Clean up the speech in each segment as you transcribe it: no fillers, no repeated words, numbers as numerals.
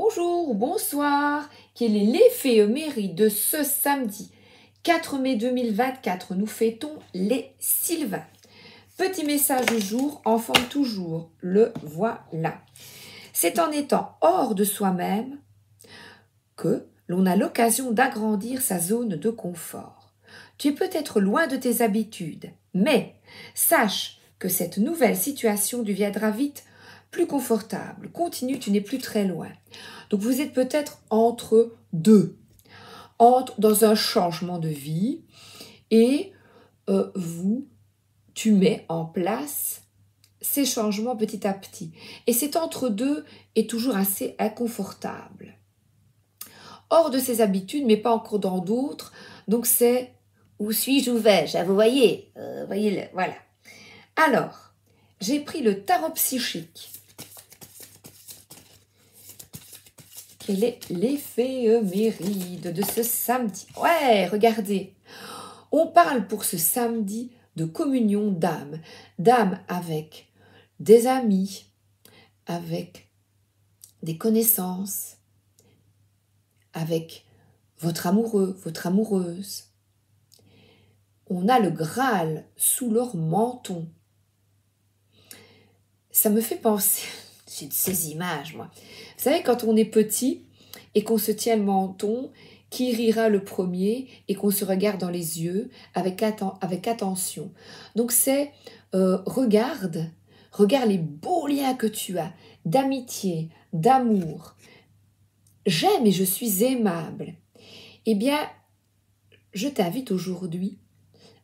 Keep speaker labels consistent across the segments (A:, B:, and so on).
A: Bonjour ou bonsoir, quel est l'éphémérie de ce samedi 4 mai 2024? Nous fêtons les Sylvains. Petit message du jour, en forme toujours, le voilà. C'est en étant hors de soi-même que l'on a l'occasion d'agrandir sa zone de confort. Tu es peut-être loin de tes habitudes, mais sache que cette nouvelle situation deviendra vite plus confortable. Continue, tu n'es plus très loin. Donc vous êtes peut-être entre deux, dans un changement de vie et tu mets en place ces changements petit à petit. Et cet entre-deux est toujours assez inconfortable. Hors de ses habitudes, mais pas encore dans d'autres. Donc c'est où suis-je, où vais-je? Vous voyez, voyez-le, voilà. Alors, j'ai pris le tarot psychique. Quel est l'éphéméride de ce samedi? Ouais, regardez. On parle pour ce samedi de communion d'âme. D'âme avec des amis, avec des connaissances, avec votre amoureux, votre amoureuse. On a le Graal sous leur menton. Ça me fait penser, j'ai de ces images, moi. Vous savez, quand on est petit et qu'on se tient le menton, qui rira le premier et qu'on se regarde dans les yeux avec attention. Donc c'est, regarde les beaux liens que tu as, d'amitié, d'amour. J'aime et je suis aimable. Eh bien, je t'invite aujourd'hui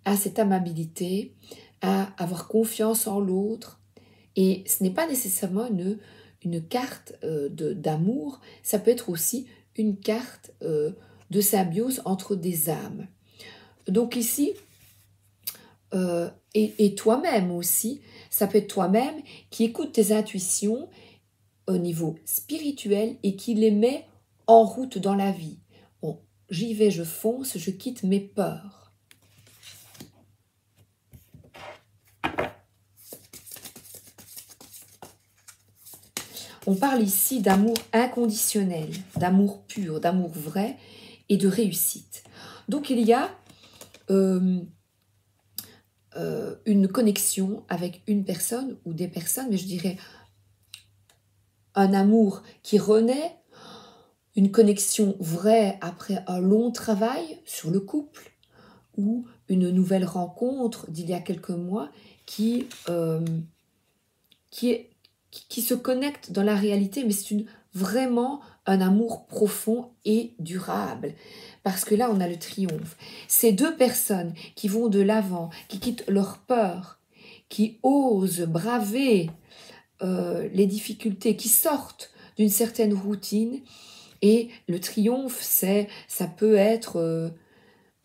A: à cette amabilité, à avoir confiance en l'autre. Et ce n'est pas nécessairement une carte d'amour, ça peut être aussi une carte de symbiose entre des âmes. Donc ici, et toi-même aussi, ça peut être toi-même qui écoute tes intuitions au niveau spirituel et qui les met en route dans la vie. Bon, j'y vais, je fonce, je quitte mes peurs. On parle ici d'amour inconditionnel, d'amour pur, d'amour vrai et de réussite. Donc il y a une connexion avec une personne ou des personnes, mais je dirais un amour qui renaît, une connexion vraie après un long travail sur le couple ou une nouvelle rencontre d'il y a quelques mois qui se connecte dans la réalité, mais c'est vraiment un amour profond et durable. Parce que là, on a le triomphe. Ces deux personnes qui vont de l'avant, qui quittent leur peur, qui osent braver les difficultés, qui sortent d'une certaine routine. Et le triomphe, ça peut être...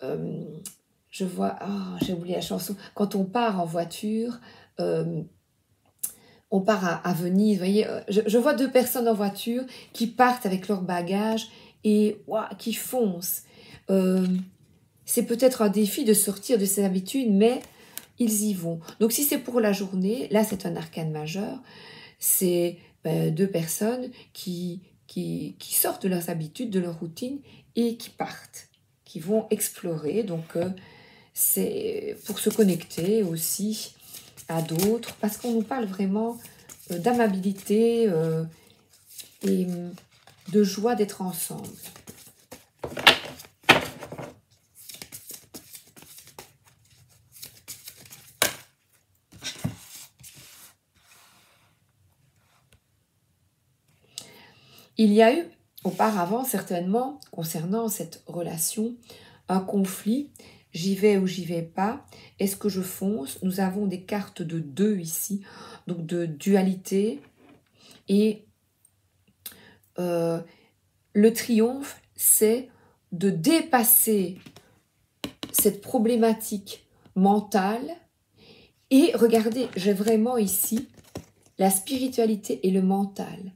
A: je vois... j'ai oublié la chanson. Quand on part en voiture... on part à Venise, vous voyez, je vois deux personnes en voiture qui partent avec leur bagage et qui foncent. C'est peut-être un défi de sortir de ses habitudes, mais ils y vont. Donc si c'est pour la journée, là c'est un arcane majeur, c'est deux personnes qui sortent de leurs habitudes, de leur routine et qui partent, qui vont explorer. Donc c'est pour se connecter aussi à d'autres, parce qu'on nous parle vraiment d'amabilité et de joie d'être ensemble. Il y a eu auparavant, certainement, concernant cette relation, un conflit. J'y vais ou j'y vais pas. Est-ce que je fonce? Nous avons des cartes de 2 ici, donc de dualité. Et le triomphe, c'est de dépasser cette problématique mentale. Et regardez, j'ai vraiment ici la spiritualité et le mental.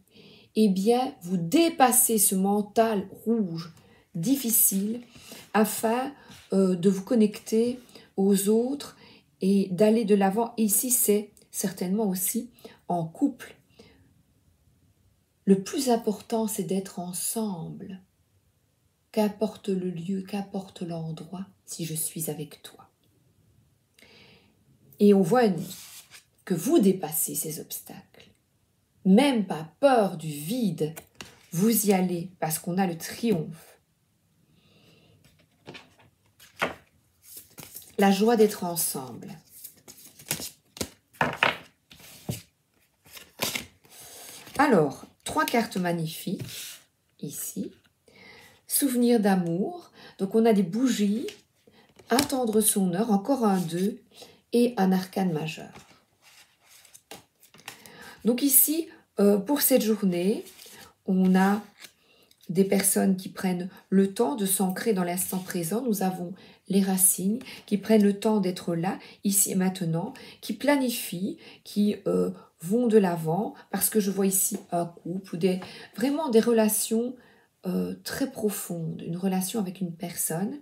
A: Eh bien, vous dépassez ce mental rouge difficile afin de vous connecter aux autres et d'aller de l'avant. Ici, c'est certainement aussi en couple. le plus important, c'est d'être ensemble. Qu'importe le lieu, qu'importe l'endroit, si je suis avec toi. Et on voit que vous dépassez ces obstacles. Même pas peur du vide, vous y allez parce qu'on a le triomphe. La joie d'être ensemble. Alors, 3 cartes magnifiques, ici. Souvenir d'amour. Donc, on a des bougies, attendre son heure, encore un 2 et un arcane majeur. Donc ici, pour cette journée, on a des personnes qui prennent le temps de s'ancrer dans l'instant présent. Nous avons les racines qui prennent le temps d'être là, ici et maintenant, qui planifient, qui vont de l'avant, parce que je vois ici un couple, ou vraiment des relations très profondes, une relation avec une personne.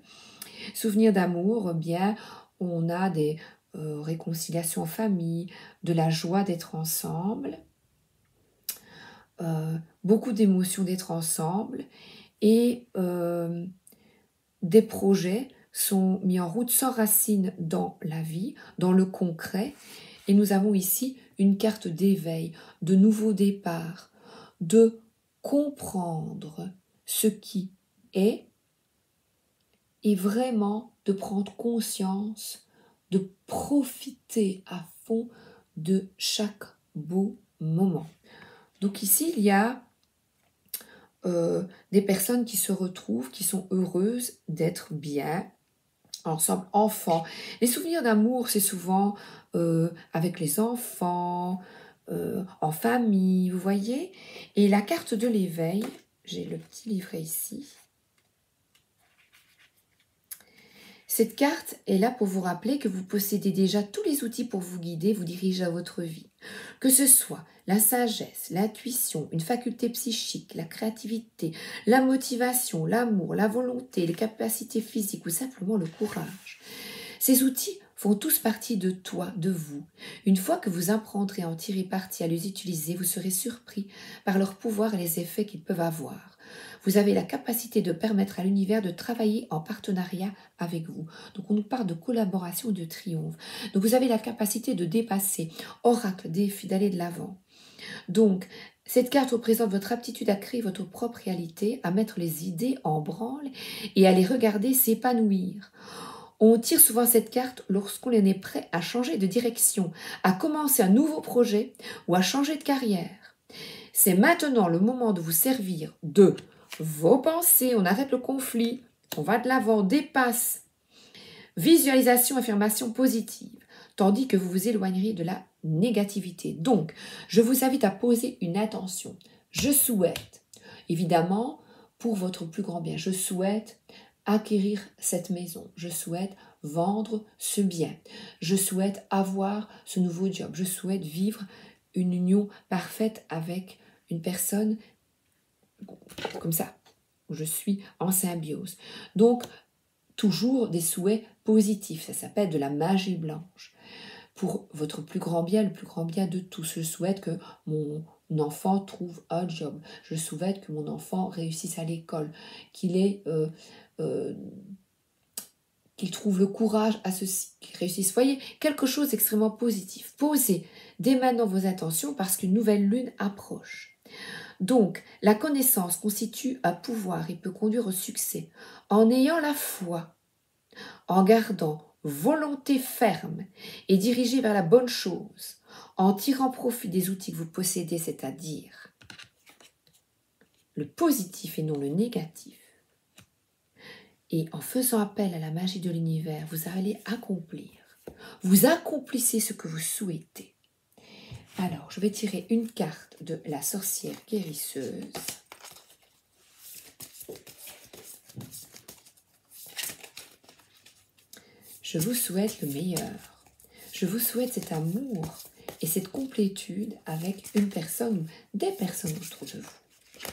A: Souvenir d'amour, bien, on a des réconciliations en famille, de la joie d'être ensemble, beaucoup d'émotions d'être ensemble, et des projets sont mis en route sans racines dans la vie, dans le concret. Et nous avons ici une carte d'éveil, de nouveau départ, de comprendre ce qui est et vraiment de prendre conscience, de profiter à fond de chaque beau moment. Donc ici, il y a des personnes qui se retrouvent, qui sont heureuses d'être bien ensemble, enfants. Les souvenirs d'amour, c'est souvent avec les enfants, en famille, vous voyez. Et la carte de l'éveil, j'ai le petit livret ici. Cette carte est là pour vous rappeler que vous possédez déjà tous les outils pour vous guider, vous diriger à votre vie. Que ce soit la sagesse, l'intuition, une faculté psychique, la créativité, la motivation, l'amour, la volonté, les capacités physiques ou simplement le courage. Ces outils font tous partie de toi, de vous. Une fois que vous apprendrez à en tirer parti, à les utiliser, vous serez surpris par leur pouvoir et les effets qu'ils peuvent avoir. Vous avez la capacité de permettre à l'univers de travailler en partenariat avec vous. Donc on nous parle de collaboration et de triomphe. Donc vous avez la capacité de dépasser oracle, défi, d'aller de l'avant. Donc cette carte représente votre aptitude à créer votre propre réalité, à mettre les idées en branle et à les regarder s'épanouir. On tire souvent cette carte lorsqu'on est prêt à changer de direction, à commencer un nouveau projet ou à changer de carrière. C'est maintenant le moment de vous servir de vos pensées, on arrête le conflit, on va de l'avant, on dépasse. Visualisation, affirmation positive, tandis que vous vous éloignerez de la négativité. Donc, je vous invite à poser une intention. Je souhaite, évidemment, pour votre plus grand bien, je souhaite acquérir cette maison, je souhaite vendre ce bien, je souhaite avoir ce nouveau job, je souhaite vivre une union parfaite avec une personne comme ça, où je suis en symbiose. Donc, toujours des souhaits positifs, ça s'appelle de la magie blanche. Pour votre plus grand bien, le plus grand bien de tous, je souhaite que mon enfant trouve un job, je souhaite que mon enfant réussisse à l'école, qu'il trouve le courage à ceci, qu'il réussisse. Voyez, quelque chose d'extrêmement positif. Posez dès maintenant vos intentions parce qu'une nouvelle lune approche. Donc, la connaissance constitue un pouvoir et peut conduire au succès en ayant la foi, en gardant volonté ferme et dirigée vers la bonne chose, en tirant profit des outils que vous possédez, c'est-à-dire le positif et non le négatif, et en faisant appel à la magie de l'univers, vous allez accomplir. Vous accomplissez ce que vous souhaitez. Alors, je vais tirer une carte de la sorcière guérisseuse. Je vous souhaite le meilleur. Je vous souhaite cet amour et cette complétude avec une personne ou des personnes autour de vous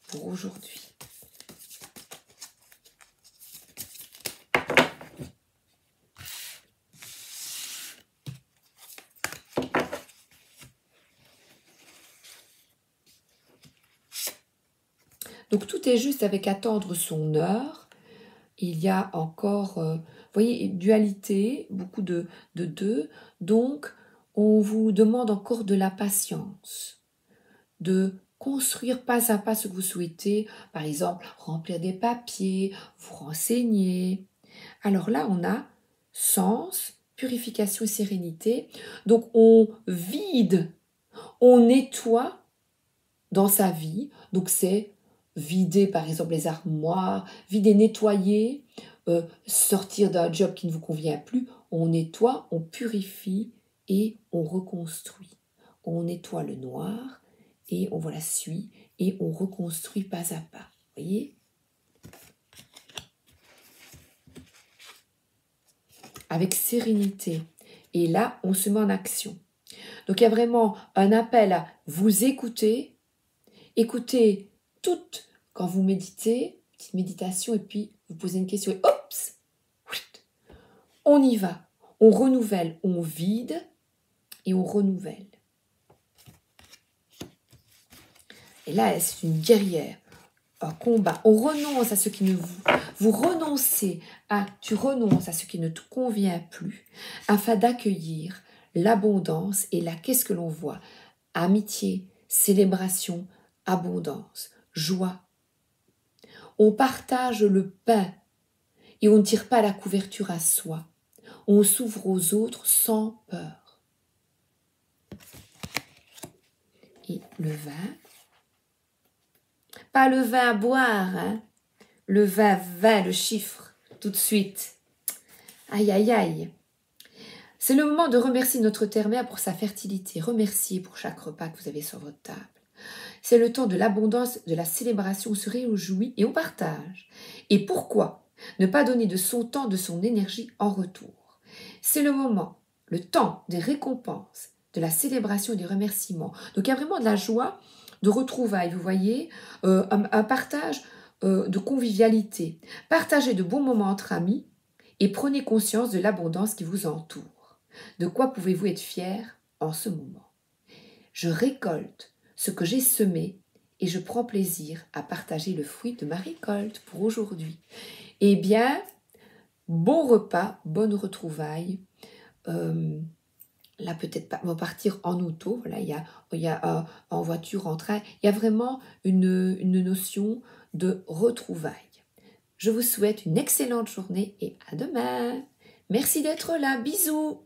A: pour aujourd'hui. Donc tout est juste avec attendre son heure. Il y a encore, vous voyez, dualité, beaucoup de deux. Donc, on vous demande encore de la patience, de construire pas à pas ce que vous souhaitez. Par exemple, remplir des papiers, vous renseigner. Alors là, on a sens, purification, sérénité. Donc, on vide, on nettoie dans sa vie. Donc, c'est vider, par exemple, les armoires, vider, nettoyer, sortir d'un job qui ne vous convient plus. On nettoie, on purifie et on reconstruit. On nettoie le noir et on la suit et on reconstruit pas à pas. Vous voyez? Avec sérénité. Et là, on se met en action. Donc, il y a vraiment un appel à vous écouter. Écoutez toutes quand vous méditez, petite méditation, et puis vous posez une question et oups, on y va. On renouvelle, on vide et on renouvelle. Et là, c'est une guerrière, un combat. On renonce à ce qui ne vous renoncez à, tu renonces à ce qui ne te convient plus, afin d'accueillir l'abondance. Et là, qu'est-ce que l'on voit? Amitié, célébration, abondance, joie. On partage le pain et on ne tire pas la couverture à soi. On s'ouvre aux autres sans peur. Et le vin, pas le vin à boire, hein. Le vin, le chiffre, tout de suite. Aïe, aïe, aïe. C'est le moment de remercier notre terre-mère pour sa fertilité. Remercier pour chaque repas que vous avez sur votre table. C'est le temps de l'abondance, de la célébration. On se réjouit et on partage. Et pourquoi ne pas donner de son temps, de son énergie en retour? C'est le moment, le temps des récompenses, de la célébration et des remerciements. Donc il y a vraiment de la joie, de retrouvailles, vous voyez, un partage de convivialité. Partagez de bons moments entre amis et prenez conscience de l'abondance qui vous entoure. De quoi pouvez-vous être fier en ce moment? Je récolte ce que j'ai semé et je prends plaisir à partager le fruit de ma récolte pour aujourd'hui. Eh bien, bon repas, bonne retrouvaille. Là, peut-être pas, on va partir en auto. Voilà, il y a en voiture, en train. Il y a vraiment une notion de retrouvailles. Je vous souhaite une excellente journée et à demain. Merci d'être là. Bisous.